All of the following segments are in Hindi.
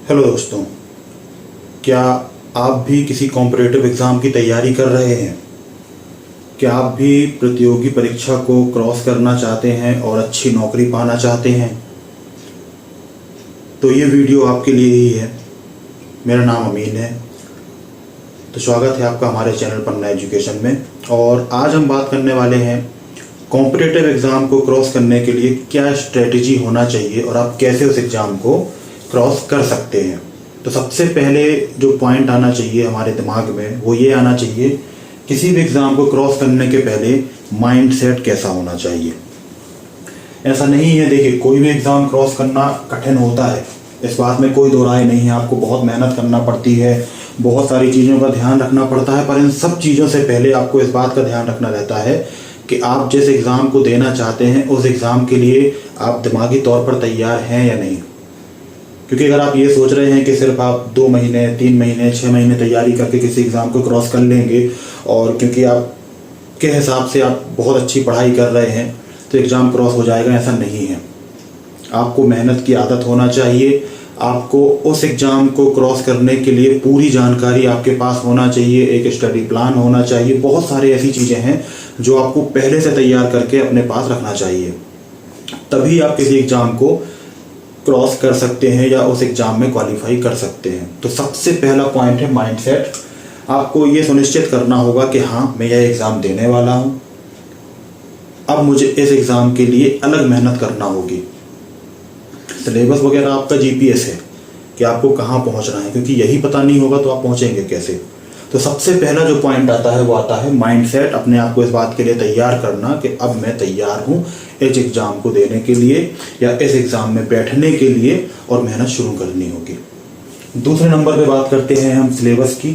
हेलो दोस्तों, क्या आप भी किसी कॉम्पिटिटिव एग्ज़ाम की तैयारी कर रहे हैं? क्या आप भी प्रतियोगी परीक्षा को क्रॉस करना चाहते हैं और अच्छी नौकरी पाना चाहते हैं? तो ये वीडियो आपके लिए ही है। मेरा नाम अमीन है। तो स्वागत है आपका हमारे चैनल पन्ना एजुकेशन में। और आज हम बात करने वाले हैं कॉम्पिटिटिव एग्ज़ाम को क्रॉस करने के लिए क्या स्ट्रेटजी होना चाहिए और आप कैसे उस एग्ज़ाम को क्रॉस कर सकते हैं। तो सबसे पहले जो पॉइंट आना चाहिए हमारे दिमाग में वो ये आना चाहिए, किसी भी एग्ज़ाम को क्रॉस करने के पहले माइंड सेट कैसा होना चाहिए। ऐसा नहीं है, देखिए कोई भी एग्ज़ाम क्रॉस करना कठिन होता है, इस बात में कोई दो राय नहीं है। आपको बहुत मेहनत करना पड़ती है, बहुत सारी चीज़ों का ध्यान रखना पड़ता है, पर इन सब चीज़ों से पहले आपको इस बात का ध्यान रखना रहता है कि आप जिस एग्ज़ाम को देना चाहते हैं उस एग्ज़ाम के लिए आप दिमागी तौर पर तैयार हैं या नहीं। क्योंकि अगर आप ये सोच रहे हैं कि सिर्फ आप 2 महीने 3 महीने 6 महीने तैयारी करके किसी एग्ज़ाम को क्रॉस कर लेंगे और क्योंकि आपके हिसाब से आप बहुत अच्छी पढ़ाई कर रहे हैं तो एग्ज़ाम क्रॉस हो जाएगा, ऐसा नहीं है। आपको मेहनत की आदत होना चाहिए। आपको उस एग्ज़ाम को क्रॉस करने के लिए पूरी जानकारी आपके पास होना चाहिए, एक स्टडी प्लान होना चाहिए। बहुत सारी ऐसी चीज़ें हैं जो आपको पहले से तैयार करके अपने पास रखना चाहिए, तभी आप किसी एग्ज़ाम को क्रॉस कर सकते हैं या उस एग्ज़ाम में क्वालिफाई कर सकते हैं। तो सबसे पहला पॉइंट है माइंडसेट। आपको ये सुनिश्चित करना होगा कि हाँ, मैं यह एग्ज़ाम देने वाला हूँ, अब मुझे इस एग्ज़ाम के लिए अलग मेहनत करना होगी। सिलेबस वगैरह आपका जीपीएस है कि आपको कहाँ पहुँचना है, क्योंकि यही पता नहीं होगा तो आप पहुँचेंगे कैसे। तो सबसे पहला जो पॉइंट आता है वो आता है माइंडसेट। अपने आप को इस बात के लिए तैयार करना कि अब मैं तैयार हूँ इस एग्ज़ाम को देने के लिए या इस एग्ज़ाम में बैठने के लिए, और मेहनत शुरू करनी होगी। दूसरे नंबर पे बात करते हैं हम सिलेबस की।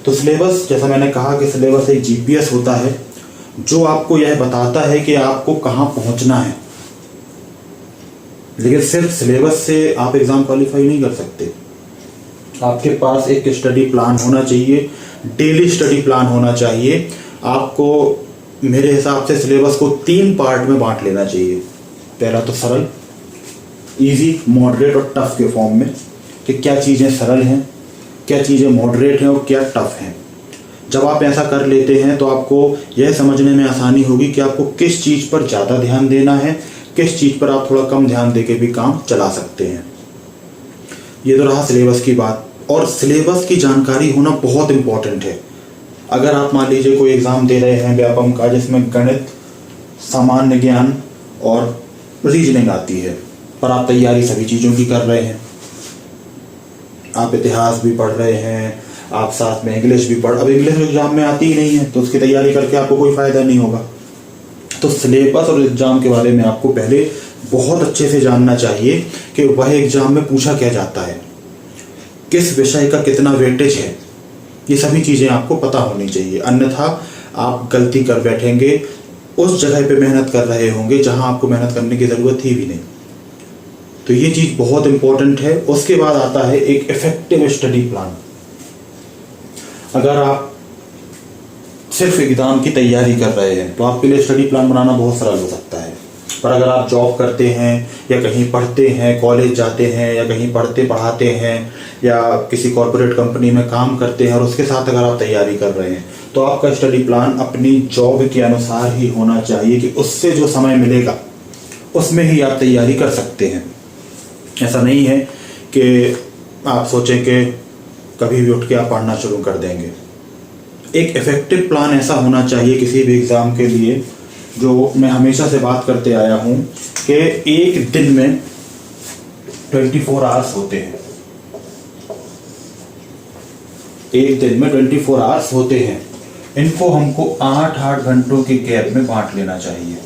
तो सिलेबस, जैसा मैंने कहा कि सिलेबस एक जीपीएस होता है जो आपको यह बताता है कि आपको कहाँ पहुँचना है। लेकिन सिर्फ सिलेबस से आप एग्ज़ाम क्वालिफाई नहीं कर सकते। आपके पास एक स्टडी प्लान होना चाहिए, डेली स्टडी प्लान होना चाहिए। आपको मेरे हिसाब से सिलेबस को 3 पार्ट में बांट लेना चाहिए। पहला तो सरल, इजी, मॉडरेट और टफ के फॉर्म में, कि क्या चीज़ें सरल हैं, क्या चीज़ें मॉडरेट हैं और क्या टफ हैं। जब आप ऐसा कर लेते हैं तो आपको यह समझने में आसानी होगी कि आपको किस चीज़ पर ज़्यादा ध्यान देना है, किस चीज़ पर आप थोड़ा कम ध्यान देके भी काम चला सकते हैं। ये तो रहा सिलेबस की बात। और सिलेबस की जानकारी होना बहुत इम्पॉर्टेंट है। अगर आप मान लीजिए कोई एग्ज़ाम दे रहे हैं व्यापम का, जिसमें गणित, सामान्य ज्ञान और रीजनिंग आती है, पर आप तैयारी सभी चीज़ों की कर रहे हैं, आप इतिहास भी पढ़ रहे हैं, आप साथ में इंग्लिश भी अब इंग्लिश एग्ज़ाम में आती ही नहीं है तो उसकी तैयारी करके आपको कोई फ़ायदा नहीं होगा। तो सिलेबस और एग्ज़ाम के बारे में आपको पहले बहुत अच्छे से जानना चाहिए कि वह एग्ज़ाम में पूछा क्या जाता है, किस विषय का कितना वेटेज है। ये सभी चीज़ें आपको पता होनी चाहिए, अन्यथा आप गलती कर बैठेंगे, उस जगह पे मेहनत कर रहे होंगे जहां आपको मेहनत करने की ज़रूरत ही भी नहीं। तो ये चीज़ बहुत इंपॉर्टेंट है। उसके बाद आता है एक इफेक्टिव स्टडी प्लान। अगर आप सिर्फ एग्ज़ाम की तैयारी कर रहे हैं तो आपके लिए स्टडी प्लान बनाना बहुत सरल हो सकता है, पर अगर आप जॉब करते हैं या कहीं पढ़ते हैं, कॉलेज जाते हैं या कहीं पढ़ाते हैं या किसी कॉर्पोरेट कंपनी में काम करते हैं और उसके साथ अगर आप तैयारी कर रहे हैं तो आपका स्टडी प्लान अपनी जॉब के अनुसार ही होना चाहिए कि उससे जो समय मिलेगा उसमें ही आप तैयारी कर सकते हैं। ऐसा नहीं है कि आप सोचें कि कभी भी उठ के आप पढ़ना शुरू कर देंगे। एक इफेक्टिव प्लान ऐसा होना चाहिए किसी भी एग्ज़ाम के लिए, जो मैं हमेशा से बात करते आया हूँ कि एक दिन में 24 आवर्स होते हैं। एक दिन में 24 आवर्स होते हैं, इनको हमको 8-8 घंटों के गैप में बांट लेना चाहिए।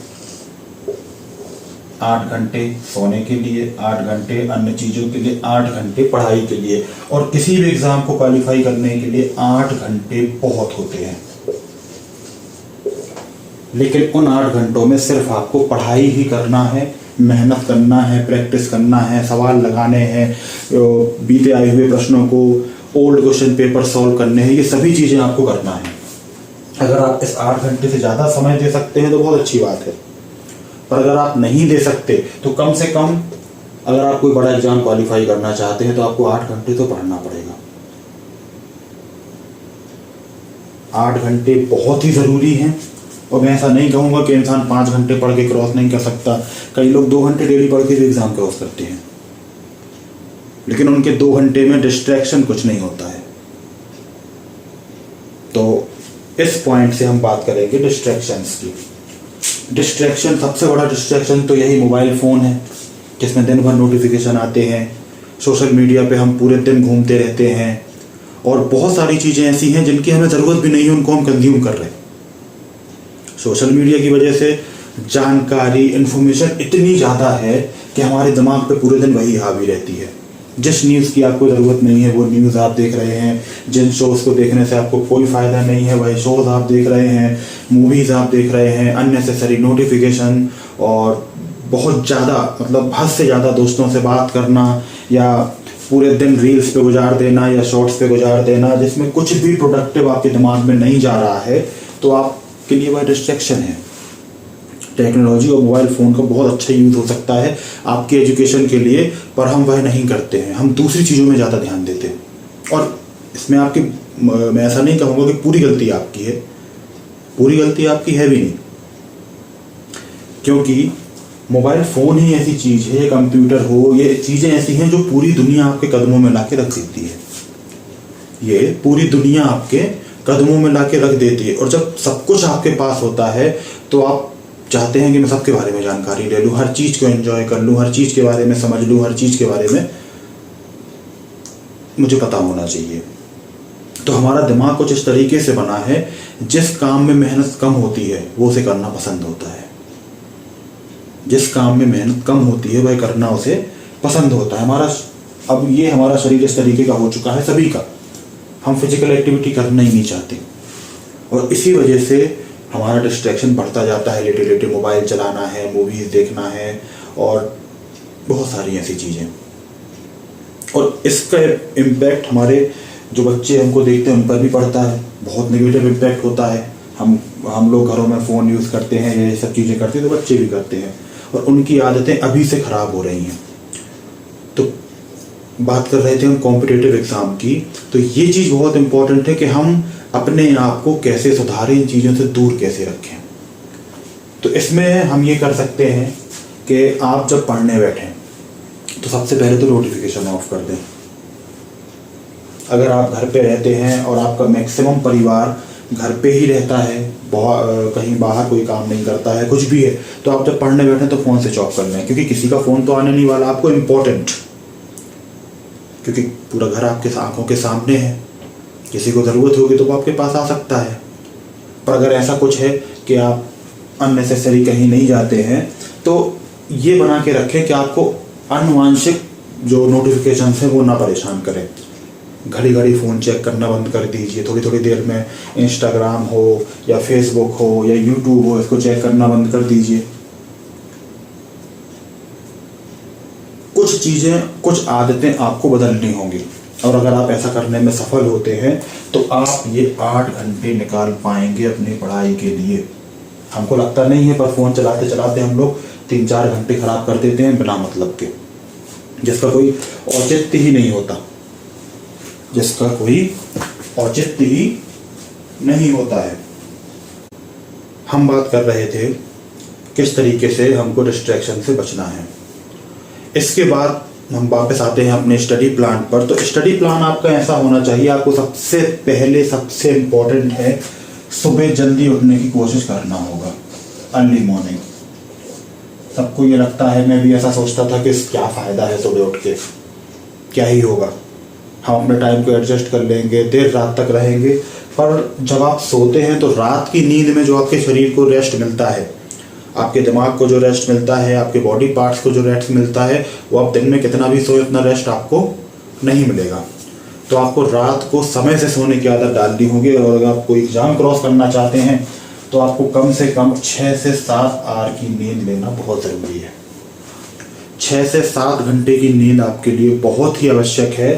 8 घंटे सोने के लिए, 8 घंटे अन्य चीज़ों के लिए, 8 घंटे पढ़ाई के लिए। और किसी भी एग्ज़ाम को क्वालिफाई करने के लिए 8 घंटे बहुत होते हैं। लेकिन उन 8 घंटों में सिर्फ आपको पढ़ाई ही करना है, मेहनत करना है, प्रैक्टिस करना है, सवाल लगाने हैं, बीते आए हुए प्रश्नों को, ओल्ड क्वेश्चन पेपर सॉल्व करने हैं। ये सभी चीज़ें आपको करना है। अगर आप इस 8 घंटे से ज़्यादा समय दे सकते हैं तो बहुत अच्छी बात है, पर अगर आप नहीं दे सकते तो कम से कम अगर आप कोई बड़ा एग्जाम क्वालिफाई करना चाहते हैं तो आपको 8 घंटे तो पढ़ना पड़ेगा। 8 घंटे बहुत ही ज़रूरी हैं। और मैं ऐसा नहीं कहूँगा कि इंसान 5 घंटे पढ़ के क्रॉस नहीं कर सकता। कई लोग 2 घंटे डेली पढ़ के भी एग्ज़ाम क्रॉस करते हैं, लेकिन उनके 2 घंटे में डिस्ट्रैक्शन कुछ नहीं होता है। तो इस पॉइंट से हम बात करेंगे डिस्ट्रैक्शंस की। डिस्ट्रैक्शन, सबसे बड़ा डिस्ट्रैक्शन तो यही मोबाइल फ़ोन है, जिसमें दिन भर नोटिफिकेशन आते हैं। सोशल मीडिया पे हम पूरे दिन घूमते रहते हैं और बहुत सारी चीज़ें ऐसी हैं जिनकी हमें ज़रूरत भी नहीं है, उनको हम कंज्यूम कर रहे हैं। सोशल मीडिया की वजह से जानकारी, इन्फॉर्मेशन इतनी ज़्यादा है कि हमारे दिमाग पे पूरे दिन वही हावी रहती है। जिस न्यूज़ की आपको ज़रूरत नहीं है वो न्यूज़ आप देख रहे हैं, जिन शोज़ को देखने से आपको कोई फ़ायदा नहीं है वही शोज़ आप देख रहे हैं, मूवीज़ आप देख रहे हैं, अननेसेसरी नोटिफिकेशन और बहुत ज़्यादा, मतलब हद से ज़्यादा दोस्तों से बात करना या पूरे दिन रील्स पे गुजार देना या शॉर्ट्स पे गुजार देना, जिसमें कुछ भी प्रोडक्टिव आपके दिमाग में नहीं जा रहा है, तो आपके लिए वह डिस्ट्रैक्शन है। टेक्नोलॉजी और मोबाइल फ़ोन का बहुत अच्छा यूज़ हो सकता है आपके एजुकेशन के लिए, पर हम वह नहीं करते हैं। हम दूसरी चीज़ों में ज़्यादा ध्यान देते हैं। और इसमें आपकी, मैं ऐसा नहीं कहूँगा कि पूरी गलती आपकी है, पूरी गलती आपकी है भी नहीं, क्योंकि मोबाइल फ़ोन ही ऐसी चीज़ है, कंप्यूटर हो, ये चीज़ें ऐसी हैं जो पूरी दुनिया आपके कदमों में ला के रख देती है। ये पूरी दुनिया आपके कदमों में ला के रख देती है। और जब सब कुछ आपके पास होता है तो आप चाहते हैं कि मैं सबके बारे में जानकारी ले लूँ, हर चीज़ को एंजॉय कर लूँ, हर चीज़ के बारे में समझ लूँ, हर चीज़ के बारे में मुझे पता होना चाहिए। तो हमारा दिमाग कुछ इस तरीके से बना है, जिस काम में मेहनत कम होती है वो उसे करना पसंद होता है। जिस काम में मेहनत कम होती है वह करना उसे पसंद होता है। अब ये हमारा शरीर इस तरीके का हो चुका है सभी का, हम फिजिकल एक्टिविटी करना ही नहीं चाहते और इसी वजह से हमारा डिस्ट्रैक्शन बढ़ता जाता है। लेटे लेटे मोबाइल चलाना है, मूवीज़ देखना है और बहुत सारी ऐसी चीज़ें। और इसका इम्पैक्ट हमारे जो बच्चे हमको देखते हैं उन पर भी पड़ता है, बहुत नेगेटिव इम्पैक्ट होता है। हम लोग घरों में फ़ोन यूज़ करते हैं, ये सब चीज़ें करते हैं तो बच्चे भी करते हैं और उनकी आदतें अभी से ख़राब हो रही हैं। तो बात कर रहे थे हम कॉम्पिटिटिव एग्ज़ाम की, तो ये चीज़ बहुत इम्पोर्टेंट है कि हम अपने आप को कैसे सुधारें, इन चीज़ों से दूर कैसे रखें। तो इसमें हम ये कर सकते हैं कि आप जब पढ़ने बैठें तो सबसे पहले तो नोटिफिकेशन ऑफ कर दें। अगर आप घर पे रहते हैं और आपका मैक्सिमम परिवार घर पे ही रहता है, कहीं बाहर कोई काम नहीं करता है, कुछ भी है, तो आप जब पढ़ने बैठें तो फ़ोन स्विच ऑफ कर लें, क्योंकि किसी का फ़ोन तो आने नहीं वाला आपको इम्पोर्टेंट, क्योंकि पूरा घर आपके आंखों के सामने है। किसी को ज़रूरत होगी तो वो आपके पास आ सकता है। पर अगर ऐसा कुछ है कि आप अननेसेसरी कहीं नहीं जाते हैं तो ये बना के रखें कि आपको अनुवांशिक जो नोटिफिकेशन है वो ना परेशान करें। घड़ी घड़ी फ़ोन चेक करना बंद कर दीजिए। थोड़ी थोड़ी देर में इंस्टाग्राम हो या फेसबुक हो या यूट्यूब हो, इसको चेक करना बंद कर दीजिए। कुछ चीज़ें, कुछ आदतें आपको बदलनी होंगी और अगर आप ऐसा करने में सफल होते हैं तो आप ये 8 घंटे निकाल पाएंगे अपनी पढ़ाई के लिए। हमको लगता नहीं है, पर फ़ोन चलाते चलाते हम लोग 3-4 घंटे ख़राब कर देते हैं बिना मतलब के, जिसका कोई औचित्य ही नहीं होता, जिसका कोई औचित्य ही नहीं होता है। हम बात कर रहे थे किस तरीके से हमको डिस्ट्रैक्शन से बचना है। इसके बाद हम वापस आते हैं अपने स्टडी प्लान पर। तो स्टडी प्लान आपका ऐसा होना चाहिए, आपको सबसे पहले, सबसे इम्पोर्टेंट है, सुबह जल्दी उठने की कोशिश करना होगा, अर्ली मॉर्निंग। सबको ये लगता है, मैं भी ऐसा सोचता था कि क्या फ़ायदा है सुबह उठ के, क्या ही होगा, हम अपने टाइम को एडजस्ट कर लेंगे, देर रात तक रहेंगे। पर जब आप सोते हैं तो रात की नींद में जो आपके शरीर को रेस्ट मिलता है, आपके दिमाग को जो रेस्ट मिलता है, आपके बॉडी पार्ट्स को जो रेस्ट मिलता है, वो आप दिन में कितना भी सोए उतना रेस्ट आपको नहीं मिलेगा। तो आपको रात को समय से सोने की आदत डालनी होगी। और अगर आप कोई एग्ज़ाम क्रॉस करना चाहते हैं तो आपको कम से कम 6 से 7 आवर की नींद लेना बहुत ज़रूरी है। 6 से 7 घंटे की नींद आपके लिए बहुत ही आवश्यक है।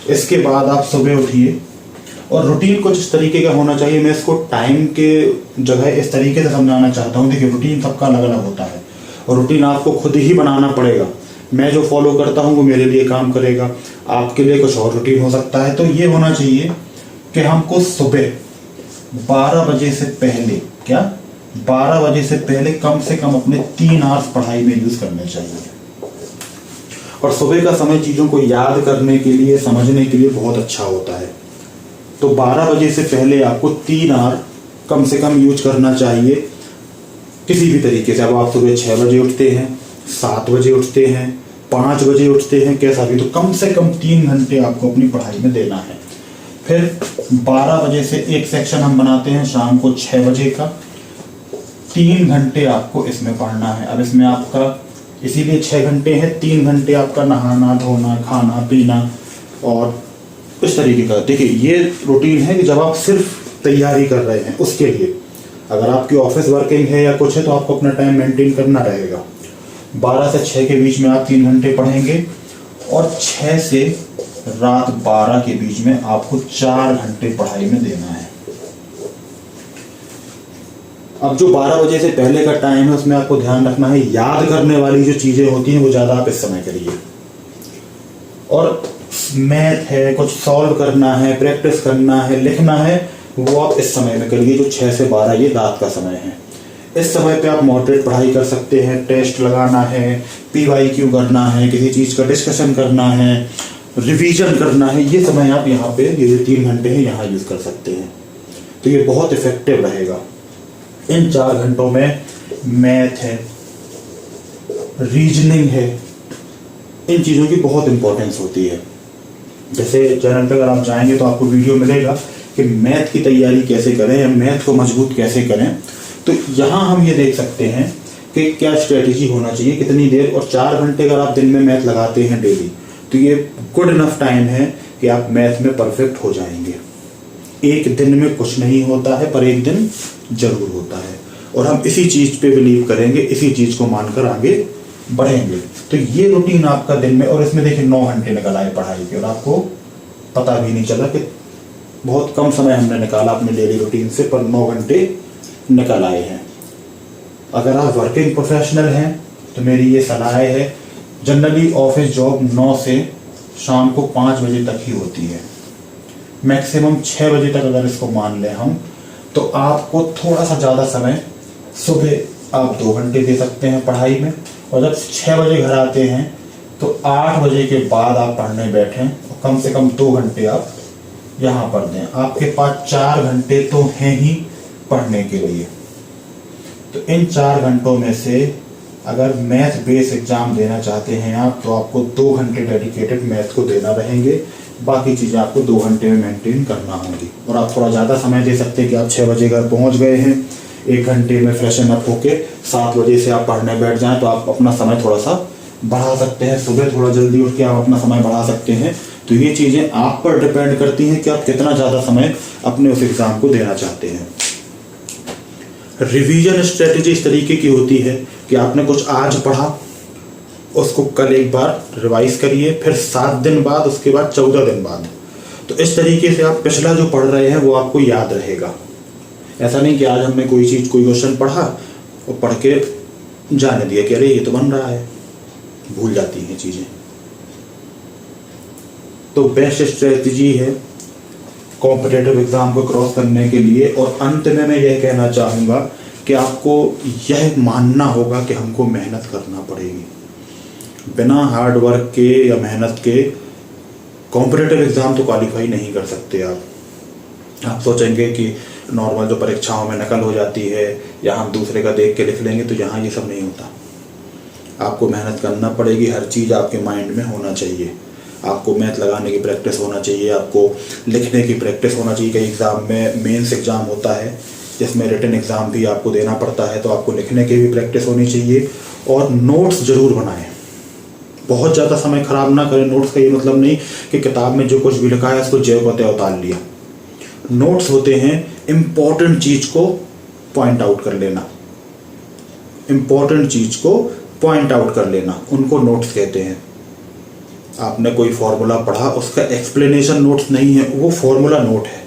इसके बाद आप सुबह उठिए और रूटीन कुछ इस तरीके का होना चाहिए। मैं इसको टाइम के जगह इस तरीके से समझाना चाहता हूँ। देखिए, रूटीन सबका अलग अलग होता है और रूटीन आपको खुद ही बनाना पड़ेगा। मैं जो फॉलो करता हूँ वो मेरे लिए काम करेगा, आपके लिए कुछ और रूटीन हो सकता है। तो ये होना चाहिए कि हमको सुबह 12 बजे से पहले 12 बजे से पहले कम से कम अपने 3 आवर्स पढ़ाई में यूज करने चाहिए। और सुबह का समय चीज़ों को याद करने के लिए, समझने के लिए बहुत अच्छा होता है। तो 12 बजे से पहले आपको 3 आवर कम से कम यूज करना चाहिए किसी भी तरीके से। अब आप सुबह 6 बजे उठते हैं, 7 बजे उठते हैं, 5 बजे उठते हैं, कैसा भी, तो कम से कम 3 घंटे आपको अपनी पढ़ाई में देना है। फिर 12 बजे से एक सेक्शन हम बनाते हैं शाम को 6 बजे का, 3 घंटे आपको इसमें पढ़ना है। अब इसमें आपका इसीलिए 6 घंटे हैं, 3 घंटे आपका नहाना धोना, खाना पीना और इस तरीके का। देखिए ये रूटीन है कि जब आप सिर्फ तैयारी कर रहे हैं उसके लिए। अगर आपकी ऑफिस वर्किंग है या कुछ है तो आपको अपना टाइम मेंटेन करना रहेगा। 12 से 6 के बीच में आप 3 घंटे पढ़ेंगे और 6 से रात 12 के बीच में आपको 4 घंटे पढ़ाई में देना है। अब जो 12 बजे से पहले का टाइम है उसमें आपको ध्यान रखना है, याद करने वाली जो चीजें होती हैं वो ज्यादा आप इस समय करिए। और मैथ है, कुछ सॉल्व करना है, प्रैक्टिस करना है, लिखना है, वो आप इस समय में करिए जो 6 से 12 ये रात का समय है। इस समय पे आप मॉडरेट पढ़ाई कर सकते हैं, टेस्ट लगाना है, PYQ करना है, किसी चीज़ का डिस्कशन करना है, रिवीजन करना है, ये समय आप यहाँ पे ये जो 3 घंटे हैं यहाँ यूज़ कर सकते हैं। तो ये बहुत इफेक्टिव रहेगा। इन 4 घंटों में मैथ है, रीजनिंग है, इन चीज़ों की बहुत इंपॉर्टेंस होती है। जैसे चैनल पे अगर आप जाएंगे तो आपको वीडियो मिलेगा कि मैथ की तैयारी कैसे करें या मैथ को मजबूत कैसे करें। तो यहाँ हम ये देख सकते हैं कि क्या स्ट्रेटेजी होना चाहिए, कितनी देर, और 4 घंटे अगर आप दिन में मैथ लगाते हैं डेली तो ये गुड इनफ टाइम है कि आप मैथ में परफेक्ट हो जाएंगे। एक दिन में कुछ नहीं होता है पर एक दिन जरूर होता है, और हम इसी चीज पे बिलीव करेंगे, इसी चीज को मानकर आगे बढ़ेंगे। तो ये रूटीन आपका दिन में, और इसमें देखिए 9 घंटे निकल आए पढ़ाई के और आपको पता भी नहीं चला कि बहुत कम समय हमने निकाला अपने डेली रूटीन से, पर 9 घंटे निकल आए हैं। अगर आप वर्किंग प्रोफेशनल हैं तो मेरी ये सलाह है, जनरली ऑफिस जॉब 9 से शाम को 5 बजे तक ही होती है, मैक्सिमम 6 बजे तक अगर इसको मान लें हम, तो आपको थोड़ा सा ज़्यादा समय सुबह आप 2 घंटे दे सकते हैं पढ़ाई में, और जब 6 बजे घर आते हैं तो 8 बजे के बाद आप पढ़ने बैठें और कम से कम 2 घंटे आप यहाँ पर दें। आपके पास 4 घंटे तो हैं ही पढ़ने के लिए। तो इन 4 घंटों में से अगर मैथ बेस एग्जाम देना चाहते हैं आप, तो आपको 2 घंटे डेडिकेटेड मैथ को देना रहेंगे, बाकी चीज़ें आपको 2 घंटे में मेंटेन करना होंगी। और आप थोड़ा ज़्यादा समय दे सकते हैं कि आप 6 बजे घर पहुँच गए हैं, 1 घंटे में फ्रेशन अप होके 7 बजे से आप पढ़ने बैठ जाएं, तो आप अपना समय थोड़ा सा बढ़ा सकते हैं। सुबह थोड़ा जल्दी उठ के आप अपना समय बढ़ा सकते हैं। तो ये चीज़ें आप पर डिपेंड करती हैं कि आप कितना ज़्यादा समय अपने उस एग्ज़ाम को देना चाहते हैं। रिवीजन स्ट्रेटेजी इस तरीके की होती है कि आपने कुछ आज पढ़ा, उसको कल एक बार रिवाइज करिए, फिर 7 दिन बाद, उसके बाद 14 दिन बाद। तो इस तरीके से आप पिछला जो पढ़ रहे हैं वो आपको याद रहेगा। ऐसा नहीं कि आज हमने कोई चीज़, कोई क्वेश्चन पढ़ा और पढ़ के जाने दिया कि अरे ये तो बन रहा है, भूल जाती हैं चीज़ें। तो बेस्ट स्ट्रेटजी है कॉम्पिटिटिव एग्जाम को क्रॉस करने के लिए। और अंत में मैं यह कहना चाहूँगा कि आपको यह मानना होगा कि हमको मेहनत करना पड़ेगी। बिना हार्ड वर्क के या मेहनत के कॉम्पिटिटिव एग्जाम तो क्वालिफाई नहीं कर सकते आप सोचेंगे कि नॉर्मल जो परीक्षाओं में नकल हो जाती है या हम दूसरे का देख के लिख लेंगे, तो यहाँ ये सब नहीं होता। आपको मेहनत करना पड़ेगी, हर चीज़ आपके माइंड में होना चाहिए। आपको मैथ लगाने की प्रैक्टिस होना चाहिए, आपको लिखने की प्रैक्टिस होना चाहिए। कई एग्ज़ाम में मेंस एग्ज़ाम होता है जिसमें रिटन एग्ज़ाम भी आपको देना पड़ता है, तो आपको लिखने की भी प्रैक्टिस होनी चाहिए। और नोट्स ज़रूर बनाएं, बहुत ज़्यादा समय ख़राब ना करें। नोट्स का ये मतलब नहीं कि किताब में जो कुछ भी लिखा है उसको जय पते उतार लिया। नोट्स होते हैं इम्पॉर्टेंट चीज़ को पॉइंट आउट कर लेना, इम्पॉर्टेंट चीज़ को पॉइंट आउट कर लेना, उनको नोट्स कहते हैं। आपने कोई फॉर्मूला पढ़ा, उसका एक्सप्लेनेशन नोट्स नहीं है, वो फॉर्मूला नोट है।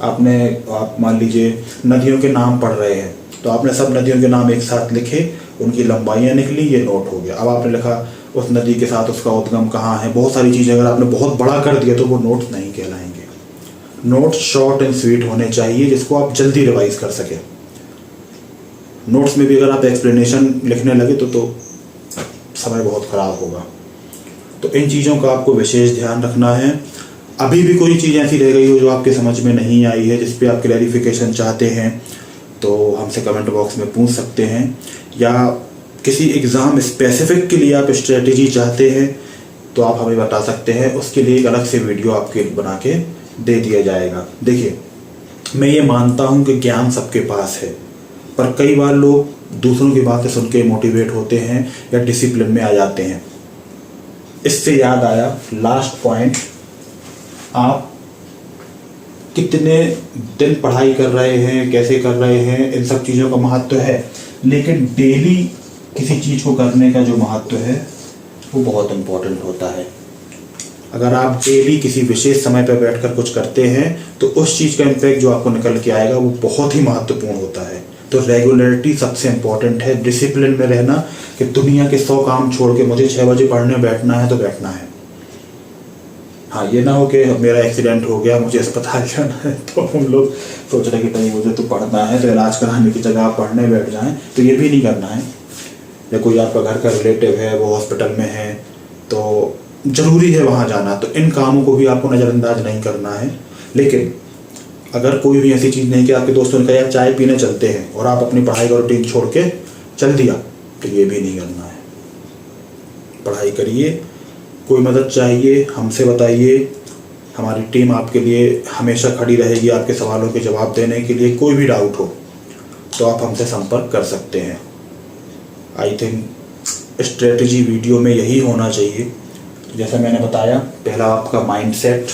आप मान लीजिए नदियों के नाम पढ़ रहे हैं, तो आपने सब नदियों के नाम एक साथ लिखे, उनकी लंबाइयाँ निकली, ये नोट हो गया। अब आपने लिखा उस नदी के साथ उसका उद्गम कहाँ है, बहुत सारी चीज़ें अगर आपने बहुत बड़ा कर दिया तो वो नोट्स नहीं कहलाएंगे। नोट्स शॉर्ट एंड स्वीट होने चाहिए जिसको आप जल्दी रिवाइज कर सकें। नोट्स में भी अगर आप एक्सप्लेनेशन लिखने लगे तो समय बहुत ख़राब होगा। तो इन चीज़ों का आपको विशेष ध्यान रखना है। अभी भी कोई चीज़ ऐसी रह गई हो जो आपके समझ में नहीं आई है, जिस पे आप क्लैरिफिकेशन चाहते हैं, तो हमसे कमेंट बॉक्स में पूछ सकते हैं, या किसी एग्ज़ाम स्पेसिफिक के लिए आप स्ट्रेटजी चाहते हैं तो आप हमें बता सकते हैं। उसके लिए एक अलग से वीडियो आपके बना के दे दिया जाएगा। देखिए, मैं ये मानता हूँ कि ज्ञान सबके पास है, पर कई बार लोग दूसरों की बातें सुन के मोटिवेट होते हैं या डिसिप्लिन में आ जाते हैं। इससे याद आया, लास्ट पॉइंट, आप कितने दिन पढ़ाई कर रहे हैं, कैसे कर रहे हैं, इन सब चीज़ों का महत्व है, लेकिन डेली किसी चीज़ को करने का जो महत्व है वो बहुत इम्पोर्टेंट होता है। अगर आप डेली किसी विशेष समय पर बैठकर कुछ करते हैं तो उस चीज़ का इम्पैक्ट जो आपको निकल के आएगा वो बहुत ही महत्वपूर्ण होता है। तो रेगुलरिटी सबसे इम्पोर्टेंट है, डिसिप्लिन में रहना कि दुनिया के 100 काम छोड़ के मुझे 6 बजे पढ़ने बैठना है तो बैठना है। हाँ, ये ना हो कि मेरा एक्सीडेंट हो गया, मुझे अस्पताल जाना है, तो हम लोग सोच रहे कि भाई मुझे तो पढ़ना है, तो इलाज कराने की जगह आप पढ़ने बैठ जाएं, तो ये भी नहीं करना है। या कोई आपका घर का रिलेटिव है, वो हॉस्पिटल में है, तो ज़रूरी है वहाँ जाना, तो इन कामों को भी आपको नज़रअंदाज नहीं करना है। लेकिन अगर कोई भी ऐसी चीज़ नहीं कि आपके दोस्तों ने कहा यार चाय पीने चलते हैं और आप अपनी पढ़ाई का रूटीन छोड़ के चल दिया, तो ये भी नहीं करना है। पढ़ाई करिए, कोई मदद चाहिए हमसे बताइए, हमारी टीम आपके लिए हमेशा खड़ी रहेगी आपके सवालों के जवाब देने के लिए। कोई भी डाउट हो तो आप हमसे संपर्क कर सकते हैं। आई थिंक स्ट्रेटजी वीडियो में यही होना चाहिए। जैसा मैंने बताया, पहला आपका माइंडसेट,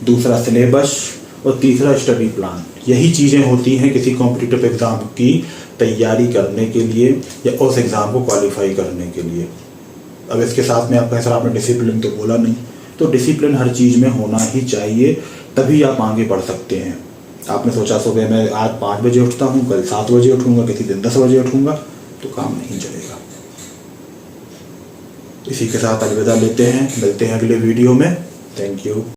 दूसरा सिलेबस और तीसरा स्टडी प्लान। यही चीज़ें होती हैं किसी कॉम्पिटिटिव एग्ज़ाम की तैयारी करने के लिए या उस एग्ज़ाम को क्वालिफाई करने के लिए। अब इसके साथ में आपका सर आपने डिसिप्लिन तो बोला नहीं, तो डिसिप्लिन हर चीज़ में होना ही चाहिए, तभी आप आगे बढ़ सकते हैं। आपने सोचा सुबह मैं आज 5 बजे उठता हूँ, कल 7 बजे उठूँगा, किसी दिन 10 बजे उठूँगा, तो काम नहीं चलेगा। इसी के साथ अलविदा लेते हैं, मिलते हैं अगले वीडियो में। Thank you.